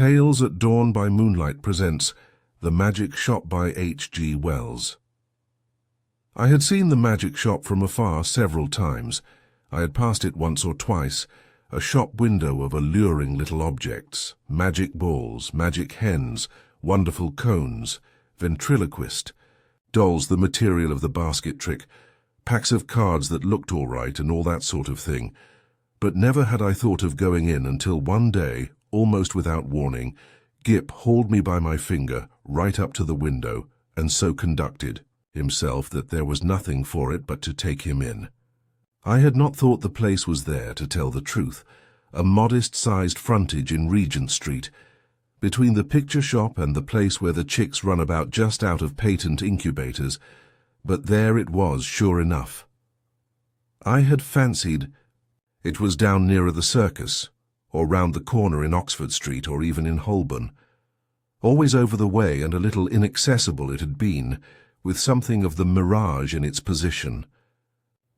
Tales at Dawn by Moonlight presents The Magic Shop by H.G.Wells. I had seen the magic shop from afar several times. I had passed it once or twice, a shop window of alluring little objects, magic balls, magic hens, wonderful cones, ventriloquist, dolls the material of the basket trick, packs of cards that looked all right and all that sort of thing. But never had I thought of going in until one day, almost without warning, Gip hauled me by my finger right up to the window and so conducted himself that there was nothing for it but to take him in. I had not thought the place was there, to tell the truth, a modest-sized frontage in Regent Street, between the picture shop and the place where the chicks run about just out of patent incubators, but there it was sure enough. I had fancied it was down nearer the circus, or round the corner in Oxford Street, or even in Holborn. Always over the way and a little inaccessible it had been, with something of the mirage in its position.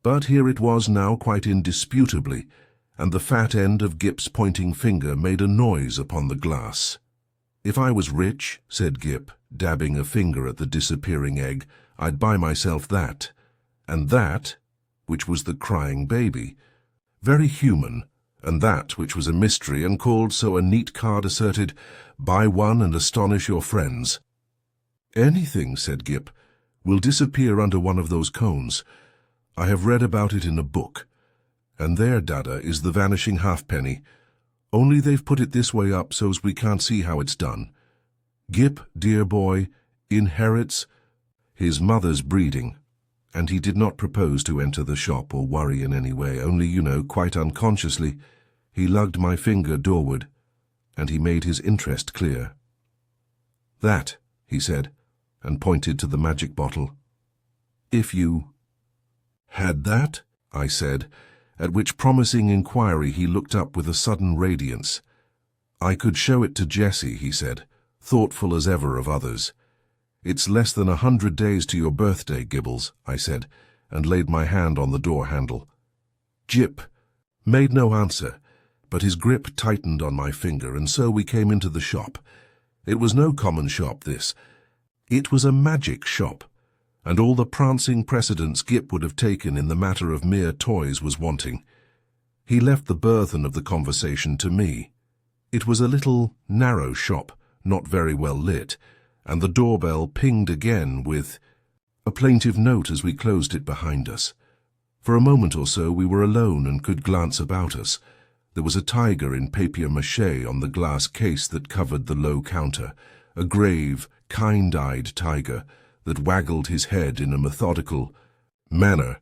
But here it was now quite indisputably, and the fat end of Gip's pointing finger made a noise upon the glass. "If I was rich," said Gip, dabbing a finger at the disappearing egg, "I'd buy myself that. And that," which was the crying baby, very human, and that which was a mystery and called, so a neat card asserted, "Buy one and astonish your friends." "Anything," said Gip, "will disappear under one of those cones. I have read about it in a book. And there, Dada, is the vanishing halfpenny. Only they've put it this way up so's we can't see how it's done. Gip, dear boy, inherits his mother's breeding." And he did not propose to enter the shop or worry in any way, only, quite unconsciously, he lugged my finger doorward, and he made his interest clear. "That," he said, and pointed to the magic bottle. "If you had that?" I said, at which promising inquiry he looked up with a sudden radiance. "I could show it to Jessie," he said, thoughtful as ever of others. "It's less than 100 days to your birthday, Gibbles," I said, and laid my hand on the door handle. Gip made no answer, but his grip tightened on my finger, and so we came into the shop. It was no common shop, this. It was a magic shop, and all the prancing precedence Gip would have taken in the matter of mere toys was wanting. He left the burthen of the conversation to me. It was a little, narrow shop, not very well lit, and the doorbell pinged again with a plaintive note as we closed it behind us. For a moment or so we were alone and could glance about us. There was a tiger in papier-mâché on the glass case that covered the low counter, a grave, kind-eyed tiger that waggled his head in a methodical manner.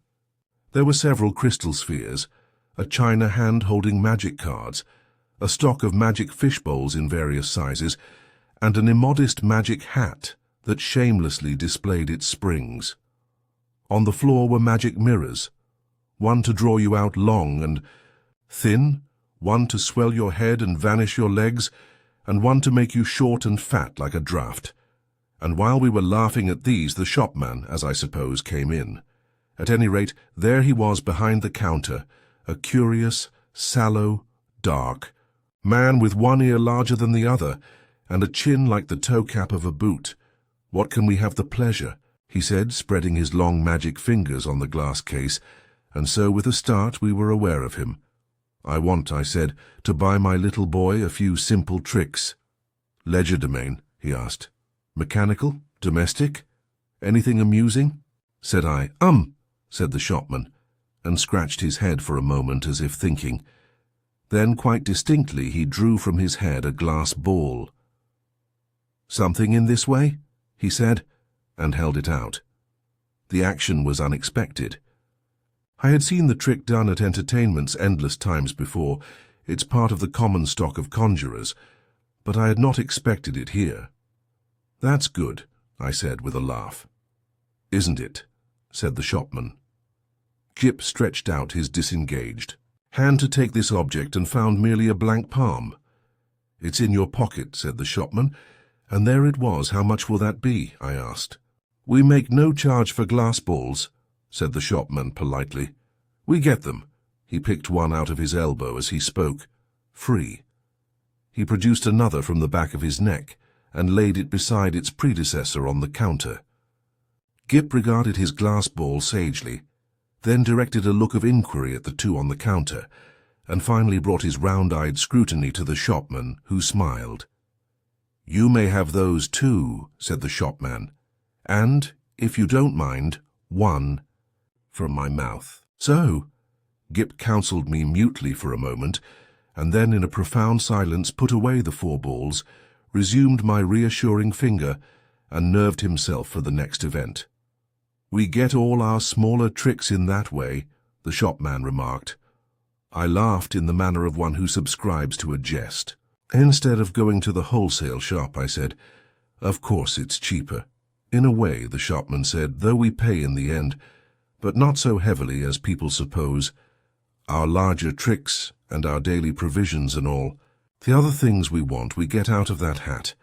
There were several crystal spheres, a china hand holding magic cards, a stock of magic fish bowls in various sizes, and an immodest magic hat that shamelessly displayed its springs. On the floor were magic mirrors, one to draw you out long and thin, one to swell your head and vanish your legs, and one to make you short and fat like a draught. And while we were laughing at these, the shopman, as I suppose, came in. At any rate, there he was behind the counter, a curious, sallow, dark man with one ear larger than the other, and a chin like the toe-cap of a boot. "What can we have the pleasure?" he said, spreading his long magic fingers on the glass case, and so with a start we were aware of him. "I want," I said, "to buy my little boy a few simple tricks." "Legerdemain?" he asked. "Mechanical? Domestic? Anything amusing?" said I. Said the shopman, and scratched his head for a moment as if thinking. Then quite distinctly he drew from his head a glass ball. "Something in this way?" he said, and held it out. The action was unexpected. I had seen the trick done at entertainments endless times before. It's part of the common stock of conjurers, but I had not expected it here. "That's good," I said with a laugh. "Isn't it?" said the shopman. Gip stretched out his disengaged hand to take this object and found merely a blank palm. "It's in your pocket," said the shopman. "And there it was. How much will that be?" I asked. "We make no charge for glass balls," said the shopman politely. "We get them." He picked one out of his elbow as he spoke. "Free." He produced another from the back of his neck and laid it beside its predecessor on the counter. Gip regarded his glass ball sagely, then directed a look of inquiry at the two on the counter, and finally brought his round-eyed scrutiny to the shopman, who smiled. "You may have those too," said the shopman, "and, if you don't mind, one," from my mouth. "So," Gip counselled me mutely for a moment, and then in a profound silence put away the 4 balls, resumed my reassuring finger, and nerved himself for the next event. "We get all our smaller tricks in that way," the shopman remarked. I laughed in the manner of one who subscribes to a jest. "Instead of going to the wholesale shop," I said. "Of course it's cheaper." "In a way," the shopman said, "though we pay in the end, but not so heavily as people suppose. Our larger tricks and our daily provisions and all. The other things we want we get out of that hat.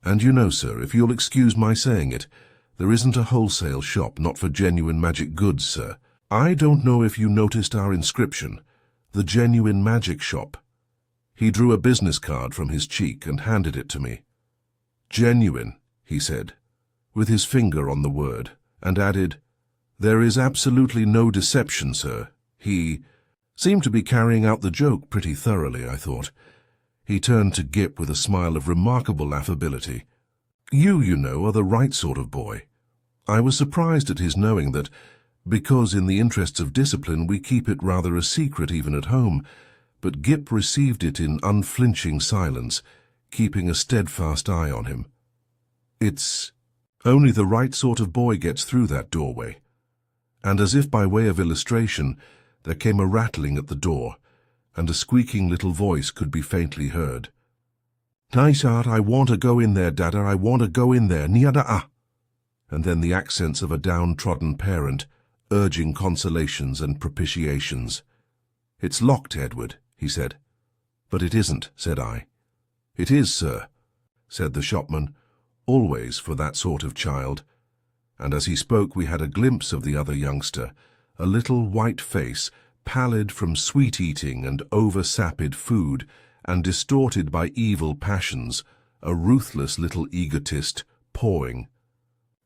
And you know, sir, if you'll excuse my saying it, there isn't a wholesale shop not for genuine magic goods, sir. I don't know if you noticed our inscription, the Genuine Magic Shop." He drew a business card from his cheek and handed it to me. "Genuine," he said, with his finger on the word, and added, "There is absolutely no deception, sir." He seemed to be carrying out the joke pretty thoroughly, I thought. He turned to Gip with a smile of remarkable affability. You know, are the right sort of boy." I was surprised at his knowing that, because in the interests of discipline we keep it rather a secret even at home, but Gip received it in unflinching silence, keeping a steadfast eye on him. "It's only the right sort of boy gets through that doorway." And as if by way of illustration, there came a rattling at the door, and a squeaking little voice could be faintly heard. "Nice art, I want to go in there, Dada, I want to go in there, niada-ah." And then the accents of a downtrodden parent, urging consolations and propitiations. "It's locked, Edward," he said. "But it isn't," said I. "It is, sir," said the shopman, always for that sort of child. And as he spoke we had a glimpse of the other youngster, a little white face, pallid from sweet-eating and over-sapid food, and distorted by evil passions, a ruthless little egotist, pawing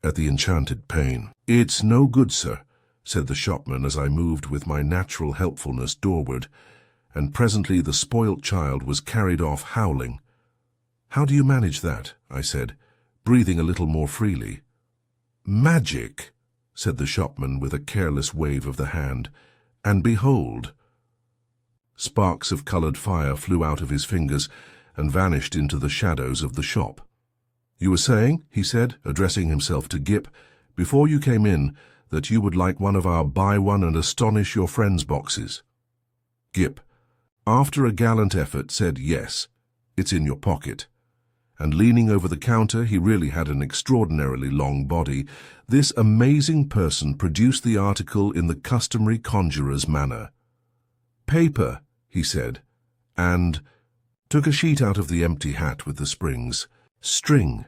at the enchanted pane. "It's no good, sir," said the shopman as I moved with my natural helpfulness doorward, and presently the spoilt child was carried off howling. "How do you manage that?" I said, breathing a little more freely. "Magic," said the shopman with a careless wave of the hand, and behold! Sparks of coloured fire flew out of his fingers and vanished into the shadows of the shop. "You were saying," he said, addressing himself to Gip, "before you came in, that you would like one of our buy one and astonish your friends boxes." Gip, after a gallant effort, said yes, "It's in your pocket." And leaning over the counter, he really had an extraordinarily long body, this amazing person produced the article in the customary conjurer's manner. "Paper," he said, and took a sheet out of the empty hat with the springs. "String."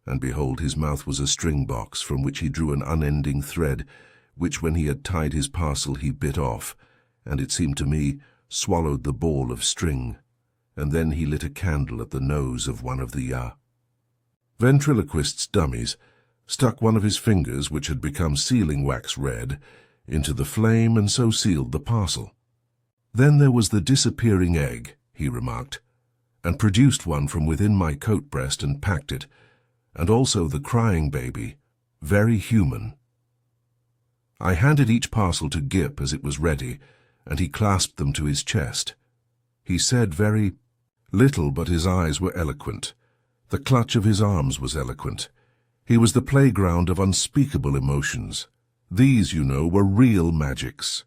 And behold, his mouth was a string box from which he drew an unending thread, which when he had tied his parcel he bit off, and it seemed to me swallowed the ball of string. And then he lit a candle at the nose of one of the ventriloquist's dummies, stuck one of his fingers, which had become sealing wax red, into the flame, and so sealed the parcel. "Then there was the disappearing egg," he remarked, and produced one from within my coat breast and packed it, and also the crying baby, very human. I handed each parcel to Gip as it was ready, and he clasped them to his chest. He said very little, but his eyes were eloquent. The clutch of his arms was eloquent. He was the playground of unspeakable emotions. These, you know, were real magics.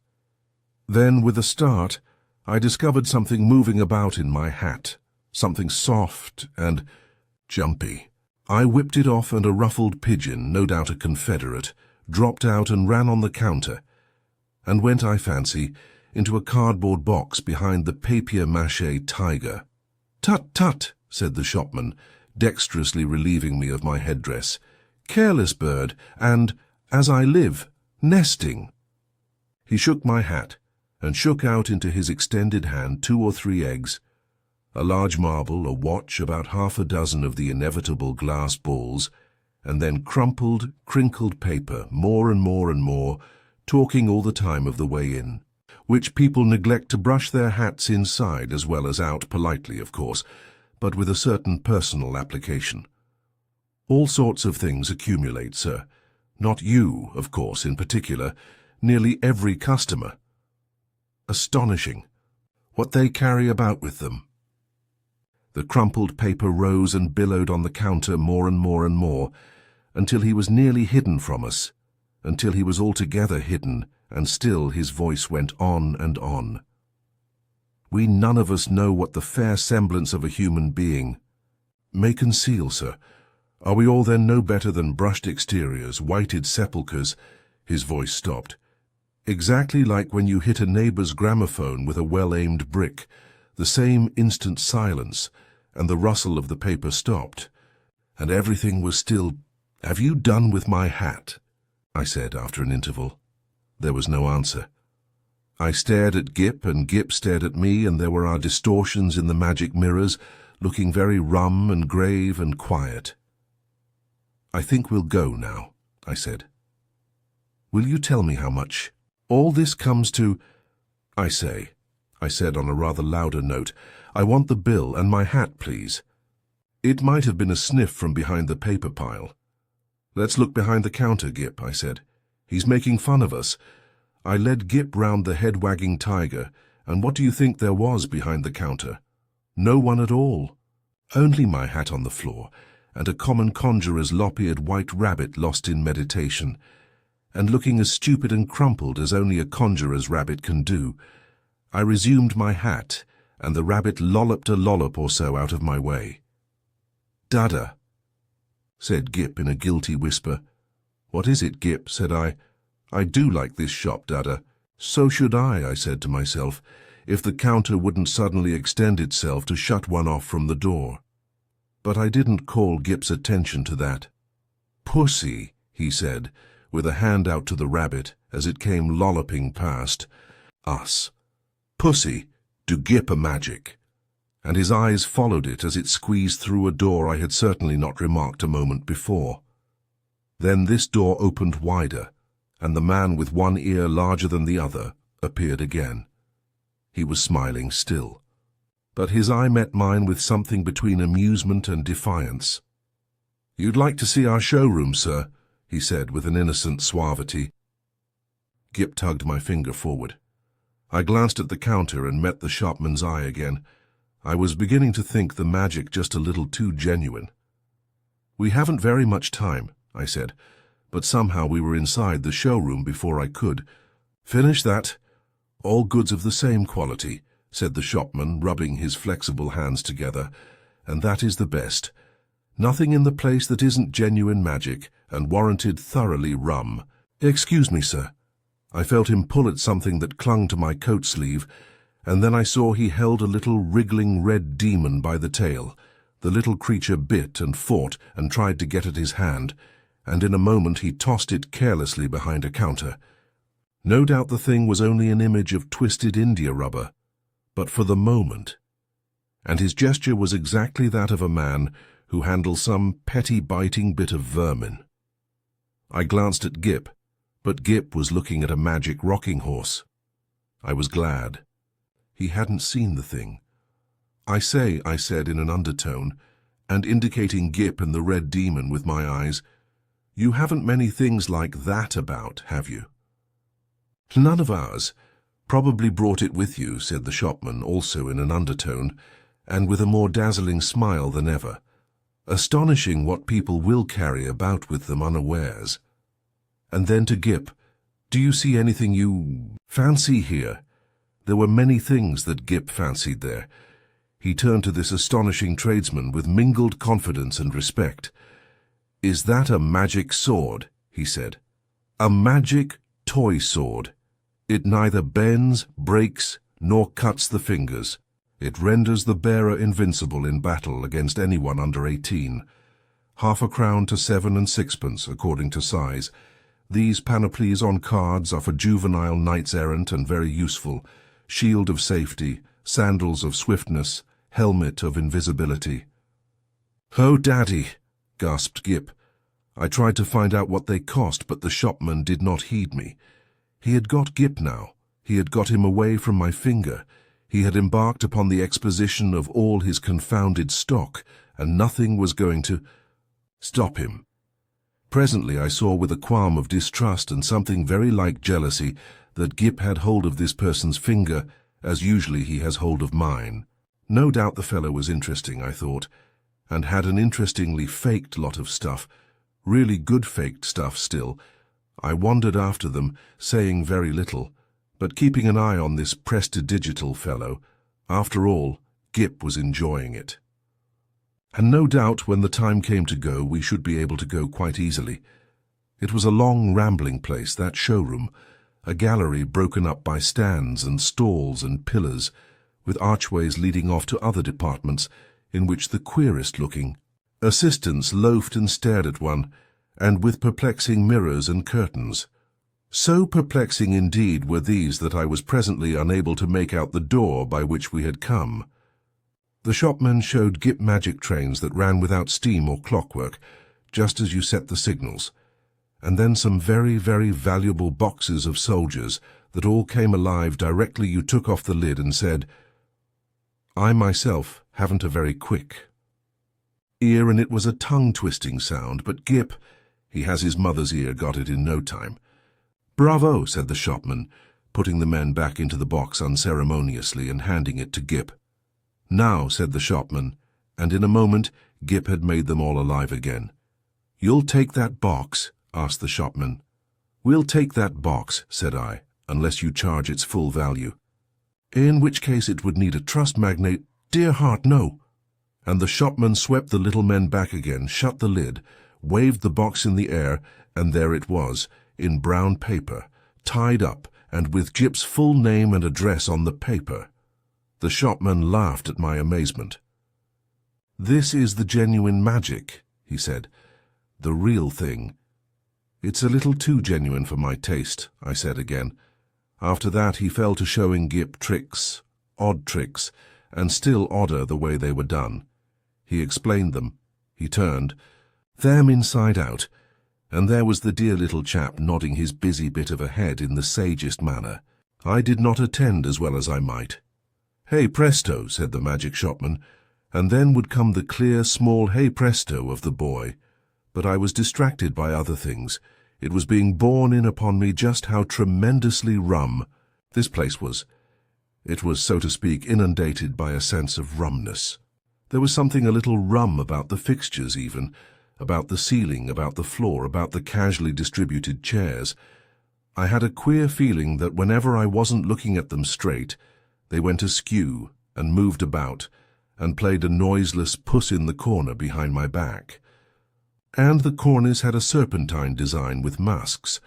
Then, with a start, I discovered something moving about in my hat, something soft and jumpy. I whipped it off, and a ruffled pigeon, no doubt a Confederate, dropped out and ran on the counter, and went, I fancy, into a cardboard box behind the papier-mâché tiger. "Tut, tut," said the shopman, dexterously relieving me of my headdress. "Careless bird, and, as I live, nesting." He shook my hat, and shook out into his extended hand 2 or 3 eggs. A large marble, a watch, about half a dozen of the inevitable glass balls, and then crumpled, crinkled paper, more and more and more, talking all the time of the way in, which people neglect to brush their hats inside as well as out, politely, of course, but with a certain personal application. All sorts of things accumulate, sir. Not you, of course, in particular, nearly every customer. Astonishing, what they carry about with them. The crumpled paper rose and billowed on the counter more and more and more, until he was nearly hidden from us, until he was altogether hidden, and still his voice went on and on. We none of us know what the fair semblance of a human being may conceal, sir. Are we all then no better than brushed exteriors, whited sepulchres? His voice stopped. Exactly like when you hit a neighbour's gramophone with a well-aimed brick, the same instant silence, and the rustle of the paper stopped, and everything was still. "Have you done with my hat?" I said after an interval. There was no answer. I stared at Gip, and Gip stared at me, and there were our distortions in the magic mirrors, looking very rum and grave and quiet. "I think we'll go now," I said. "Will you tell me how much all this comes to?" "I said on a rather louder note, "I want the bill and my hat, please." It might have been a sniff from behind the paper pile. "Let's look behind the counter, Gip," I said. "He's making fun of us." I led Gip round the head-wagging tiger, and what do you think there was behind the counter? No one at all. Only my hat on the floor, and a common conjurer's lop-eared white rabbit lost in meditation, and looking as stupid and crumpled as only a conjurer's rabbit can do. I resumed my hat, and the rabbit lolloped a lollop or so out of my way. "Dada," said Gip in a guilty whisper. "What is it, Gip?" said I. "I do like this shop, Dada." "So should I said to myself, if the counter wouldn't suddenly extend itself to shut one off from the door. But I didn't call Gip's attention to that. "Pussy," he said, with a hand out to the rabbit as it came lolloping past us. "Pussy, do Gip a magic." And his eyes followed it as it squeezed through a door I had certainly not remarked a moment before. Then this door opened wider, and the man with one ear larger than the other appeared again. He was smiling still, but his eye met mine with something between amusement and defiance. "You'd like to see our showroom, sir?" he said with an innocent suavity. Gip tugged my finger forward. I glanced at the counter and met the shopman's eye again. I was beginning to think the magic just a little too genuine. "We haven't very much time," I said, but somehow we were inside the showroom before I could. "Finish that. All goods of the same quality," said the shopman, rubbing his flexible hands together, "and that is the best. Nothing in the place that isn't genuine magic and warranted thoroughly rum. Excuse me, sir." I felt him pull at something that clung to my coat sleeve, and then I saw he held a little wriggling red demon by the tail. The little creature bit and fought and tried to get at his hand, and in a moment he tossed it carelessly behind a counter. No doubt the thing was only an image of twisted india rubber, but for the moment. And his gesture was exactly that of a man who handles some petty biting bit of vermin. I glanced at Gip, but Gip was looking at a magic rocking horse. I was glad. He hadn't seen the thing. I said in an undertone, and indicating Gip and the red demon with my eyes, "You haven't many things like that about, have you?" "None of ours. Probably brought it with you," said the shopman, also in an undertone, and with a more dazzling smile than ever. "Astonishing what people will carry about with them unawares." And then to Gip, "Do you see anything you fancy here?" There were many things that Gip fancied there. He turned to this astonishing tradesman with mingled confidence and respect. "Is that a magic sword?" he said. "A magic toy sword. It neither bends, breaks, nor cuts the fingers. It renders the bearer invincible in battle against anyone under 18. Half a crown to 7 and 6pence, according to size. These panoplies on cards are for juvenile knights-errant and very useful. Shield of safety, sandals of swiftness, helmet of invisibility. "Oh, Daddy," gasped Gip. I tried to find out what they cost, but the shopman did not heed me. He had got Gip now. He had got him away from my finger. He had embarked upon the exposition of all his confounded stock, and nothing was going to stop him. Presently I saw with a qualm of distrust and something very like jealousy that Gip had hold of this person's finger, as usually he has hold of mine. No doubt the fellow was interesting, I thought, and had an interestingly faked lot of stuff, really good faked stuff still. I wandered after them, saying very little, but keeping an eye on this prestidigital fellow. After all, Gip was enjoying it. And no doubt when the time came to go, we should be able to go quite easily. It was a long, rambling place, that showroom, a gallery broken up by stands and stalls and pillars, with archways leading off to other departments, in which the queerest-looking assistants loafed and stared at one, and with perplexing mirrors and curtains. So perplexing indeed were these that I was presently unable to make out the door by which we had come. The shopman showed Gip magic trains that ran without steam or clockwork, just as you set the signals, and then some very, very valuable boxes of soldiers that all came alive directly you took off the lid and said, "I myself haven't a very quick ear," and it was a tongue-twisting sound, but Gip, he has his mother's ear, got it in no time. "Bravo," said the shopman, putting the men back into the box unceremoniously and handing it to Gip. "Now," said the shopman, and in a moment Gip had made them all alive again. "You'll take that box?" asked the shopman. "We'll take that box," said I, "unless you charge its full value." "In which case it would need a trust magnate." "Dear heart, no." And the shopman swept the little men back again, shut the lid, waved the box in the air, and there it was, in brown paper, tied up, and with Gip's full name and address on the paper. The shopman laughed at my amazement. "This is the genuine magic," he said. "The real thing." "It's a little too genuine for my taste," I said again. After that he fell to showing Gip tricks, odd tricks, and still odder the way they were done. He explained them. He turned, them inside out, and there was the dear little chap nodding his busy bit of a head in the sagest manner. I did not attend as well as I might. "Hey presto," said the magic shopman, and then would come the clear, small hey presto of the boy. But I was distracted by other things. It was being borne in upon me just how tremendously rum this place was. It was, so to speak, inundated by a sense of rumness. There was something a little rum about the fixtures even, about the ceiling, about the floor, about the casually distributed chairs. I had a queer feeling that whenever I wasn't looking at them straight, they went askew and moved about and played a noiseless puss-in-the-corner behind my back. And the corners had a serpentine design with masks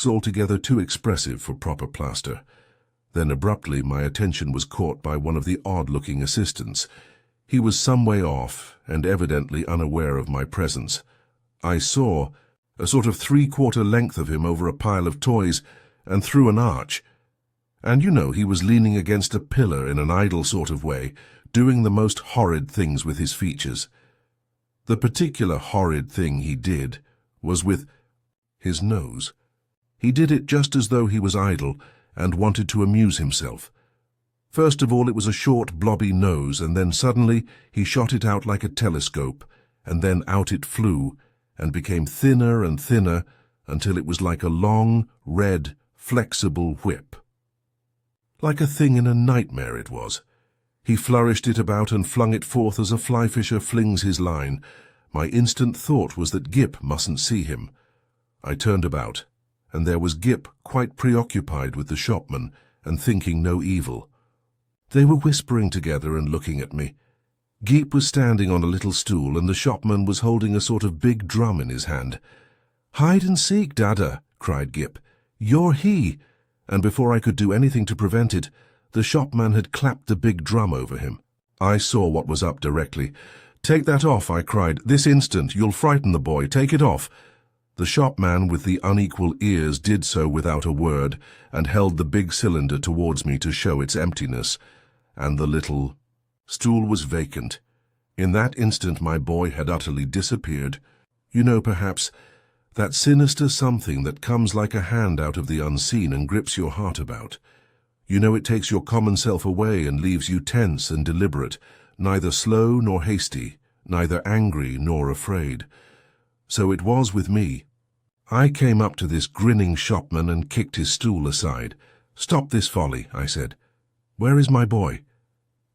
altogether too expressive for proper plaster. Then abruptly my attention was caught by one of the odd-looking assistants. He was some way off and evidently unaware of my presence. I saw a sort of three-quarter length of him over a pile of toys and through an arch. And you know, he was leaning against a pillar in an idle sort of way, doing the most horrid things with his features. The particular horrid thing he did was with his nose. He did it just as though he was idle and wanted to amuse himself. First of all it was a short blobby nose, and then suddenly he shot it out like a telescope, and then out it flew, and became thinner and thinner until it was like a long, red, flexible whip. Like a thing in a nightmare it was. He flourished it about and flung it forth as a fly-fisher flings his line. My instant thought was that Gip mustn't see him. I turned about, and there was Gip quite preoccupied with the shopman and thinking no evil. They were whispering together and looking at me. Gip was standing on a little stool, and the shopman was holding a sort of big drum in his hand. "Hide and seek, Dada," cried Gip. "You're he." And before I could do anything to prevent it, the shopman had clapped the big drum over him. I saw what was up directly. "Take that off," I cried. "This instant. You'll frighten the boy. Take it off." The shopman with the unequal ears did so without a word, and held the big cylinder towards me to show its emptiness, and the little Stool was vacant. In that instant my boy had utterly disappeared. You know, perhaps, that sinister something that comes like a hand out of the unseen and grips your heart about. You know, it takes your common self away and leaves you tense and deliberate, neither slow nor hasty, neither angry nor afraid. So it was with me. I came up to this grinning shopman and kicked his stool aside. "Stop this folly," I said. "Where is my boy?"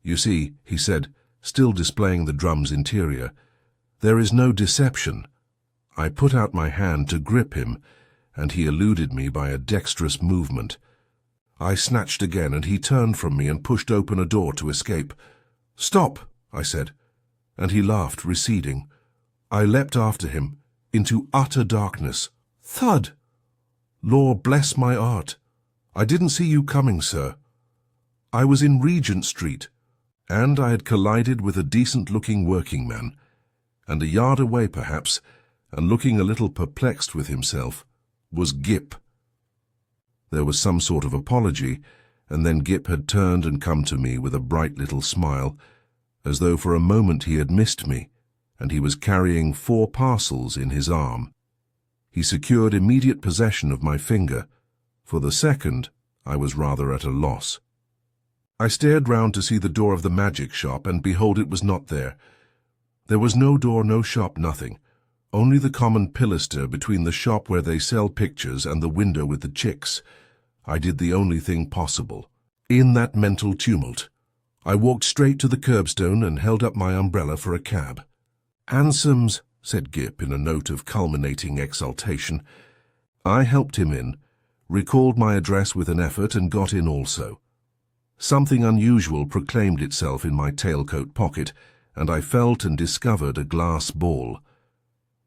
"You see," he said, still displaying the drum's interior, "there is no deception." I put out my hand to grip him, and he eluded me by a dexterous movement. I snatched again, and he turned from me and pushed open a door to escape. "Stop," I said, and he laughed, receding. I leapt after him, into utter darkness. Thud! Lord bless my art! I didn't see you coming, sir. I was in Regent Street, and I had collided with a decent-looking working man, and a yard away, perhaps, and looking a little perplexed with himself, was Gip. There was some sort of apology, and then Gip had turned and come to me with a bright little smile, as though for a moment he had missed me, and he was carrying 4 parcels in his arm. He secured immediate possession of my finger. For the second, I was rather at a loss. I stared round to see the door of the magic shop, and behold, it was not there. There was no door, no shop, nothing. Only the common pilaster between the shop where they sell pictures and the window with the chicks. I did the only thing possible. In that mental tumult, I walked straight to the curbstone and held up my umbrella for a cab. "Hansoms," said Gip in a note of culminating exultation. I helped him in, recalled my address with an effort, and got in also. Something unusual proclaimed itself in my tailcoat pocket, and I felt and discovered a glass ball.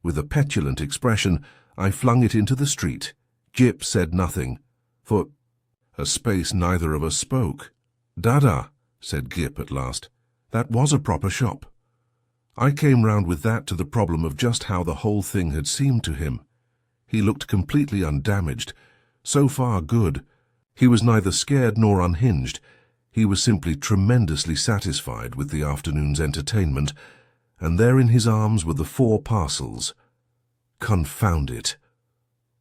With a petulant expression, I flung it into the street. Gip said nothing. For a space neither of us spoke. "Dada," said Gip at last, "that was a proper shop." I came round with that to the problem of just how the whole thing had seemed to him. He looked completely undamaged. So far good. He was neither scared nor unhinged. He was simply tremendously satisfied with the afternoon's entertainment, and there in his arms were the 4 parcels. Confound it!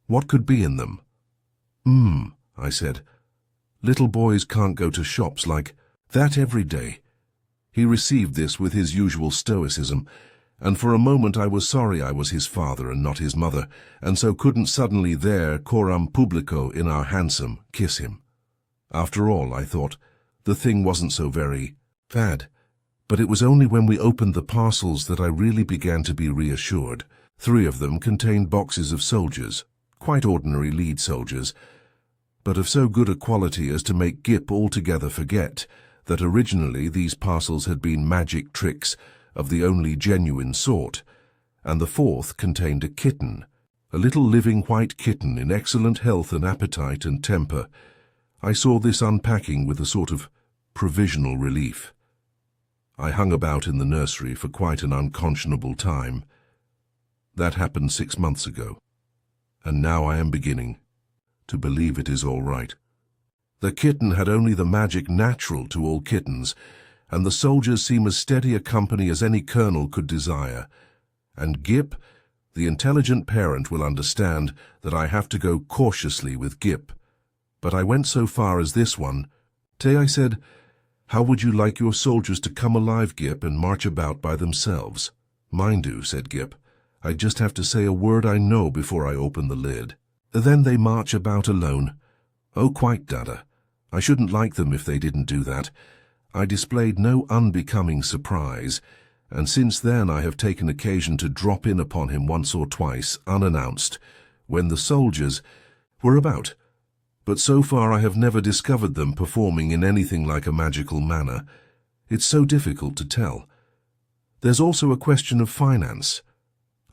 What could be in them? I said. "Little boys can't go to shops like that every day." He received this with his usual stoicism, and for a moment I was sorry I was his father and not his mother, and so couldn't suddenly there, coram publico, in our hansom, kiss him. After all, I thought, the thing wasn't so very bad. But it was only when we opened the parcels that I really began to be reassured. 3 of them contained boxes of soldiers, quite ordinary lead soldiers, but of so good a quality as to make Gip altogether forget that originally these parcels had been magic tricks of the only genuine sort, and the 4th contained a kitten, a little living white kitten in excellent health and appetite and temper. I saw this unpacking with a sort of provisional relief. I hung about in the nursery for quite an unconscionable time. That happened 6 months ago, and now I am beginning to believe it is all right. The kitten had only the magic natural to all kittens, and the soldiers seem as steady a company as any colonel could desire. And Gip, the intelligent parent, will understand that I have to go cautiously with Gip. But I went so far as this one. I said, "How would you like your soldiers to come alive, Gip, and march about by themselves?" "Mine do," said Gip. "I just have to say a word I know before I open the lid. Then they march about alone." "Oh, quite, Dada. I shouldn't like them if they didn't do that." I displayed no unbecoming surprise, and since then I have taken occasion to drop in upon him once or twice, unannounced, when the soldiers were about. But so far I have never discovered them performing in anything like a magical manner. It's so difficult to tell. There's also a question of finance.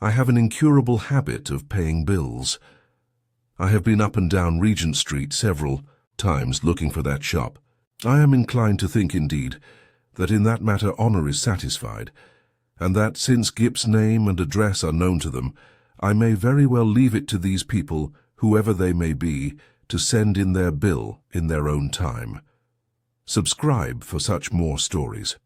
I have an incurable habit of paying bills. I have been up and down Regent Street several times looking for that shop. I am inclined to think, indeed, that in that matter honour is satisfied, and that, since Gip's name and address are known to them, I may very well leave it to these people, whoever they may be, to send in their bill in their own time. Subscribe for such more stories.